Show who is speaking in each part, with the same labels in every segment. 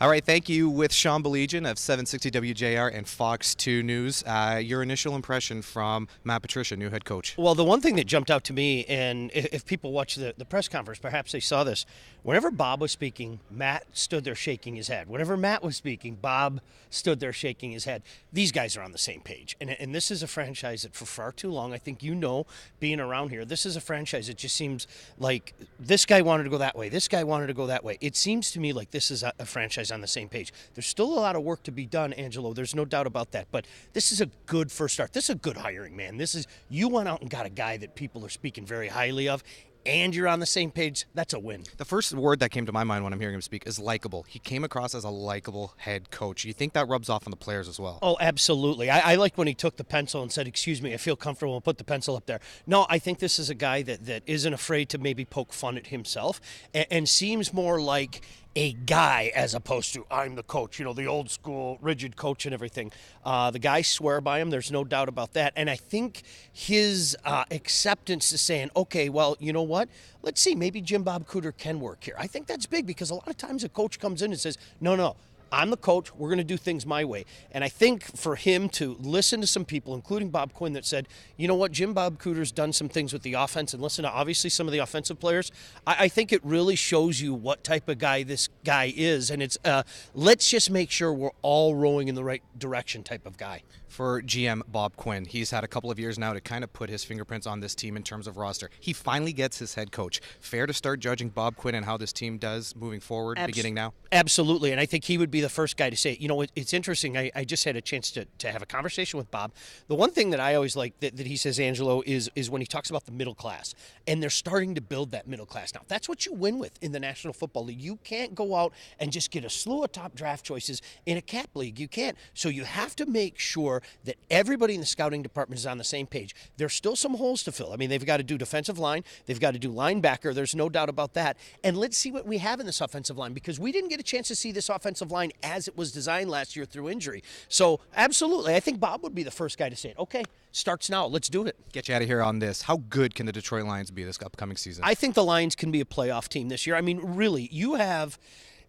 Speaker 1: All right, thank you with Sean Baligian of 760 WJR and Fox 2 News. Your initial impression from Matt Patricia, new head coach.
Speaker 2: Well, the one thing that jumped out to me, and if people watch the press conference, perhaps they saw this. Whenever Bob was speaking, Matt stood there shaking his head. Whenever Matt was speaking, Bob stood there shaking his head. These guys are on the same page. And this is a franchise that for far too long, I think being around here, this is a franchise that just seems like this guy wanted to go that way, this guy wanted to go that way. It seems to me like this is a franchise on the same page. There's still a lot of work to be done, Angelo. There's no doubt about that. But this is a good first start. This is a good hiring, man. You went out and got a guy that people are speaking very highly of, and you're on the same page. That's a win.
Speaker 1: The first word that came to my mind when I'm hearing him speak is likable. He came across as a likable head coach. You think that rubs off on the players as well?
Speaker 2: Oh, absolutely. I liked when he took the pencil and said, "Excuse me, I feel comfortable," and put the pencil up there. No, I think this is a guy that isn't afraid to maybe poke fun at himself and seems more like a guy as opposed to I'm the coach, the old school rigid coach and everything. The guys swear by him. There's no doubt about that. And I think his acceptance to saying, okay, well, you know what? Let's see, maybe Jim Bob Cooter can work here. I think that's big because a lot of times a coach comes in and says, no, I'm the coach. We're going to do things my way. And I think for him to listen to some people, including Bob Quinn, that said, you know what, Jim Bob Cooter's done some things with the offense, and listen to obviously some of the offensive players, I think it really shows you what type of guy this guy is. And it's let's just make sure we're all rowing in the right direction type of guy.
Speaker 1: For GM Bob Quinn, he's had a couple of years now to kind of put his fingerprints on this team in terms of roster. He finally gets his head coach. Fair to start judging Bob Quinn and how this team does moving forward, beginning now?
Speaker 2: Absolutely, and I think he would be the first guy to say, it's interesting. I just had a chance to have a conversation with Bob. The one thing that I always like that he says, Angelo, is when he talks about the middle class, and they're starting to build that middle class. Now, that's what you win with in the National Football League. You can't go out and just get a slew of top draft choices in a cap league. You can't. So you have to make sure that everybody in the scouting department is on the same page. There's still some holes to fill. I mean, they've got to do defensive line. They've got to do linebacker. There's no doubt about that. And let's see what we have in this offensive line, because we didn't get a chance to see this offensive line as it was designed last year through injury. So absolutely, I think Bob would be the first guy to say it. Okay, starts now. Let's do it.
Speaker 1: Get you out of here on this. How good can the Detroit Lions be this upcoming season?
Speaker 2: I think the Lions can be a playoff team this year. I mean, really, you have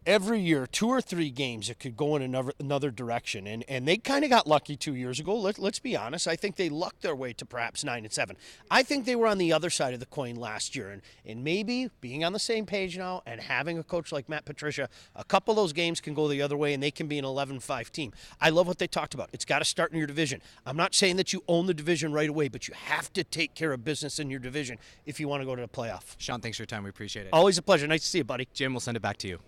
Speaker 2: every year 2 or 3 games that could go in another direction, and they kind of got lucky 2 years ago. Let's be honest. I think they lucked their way to perhaps 9-7. I think they were on the other side of the coin last year, and maybe being on the same page now and having a coach like Matt Patricia, a couple of those games can go the other way, and they can be an 11-5 team. I love what they talked about. It's got to start in your division. I'm not saying that you own the division right away, but you have to take care of business in your division if you want to go to the playoff.
Speaker 1: Sean, thanks for your time. We appreciate it.
Speaker 2: Always a pleasure. Nice to see you, buddy.
Speaker 1: Jim, we'll send it back to you.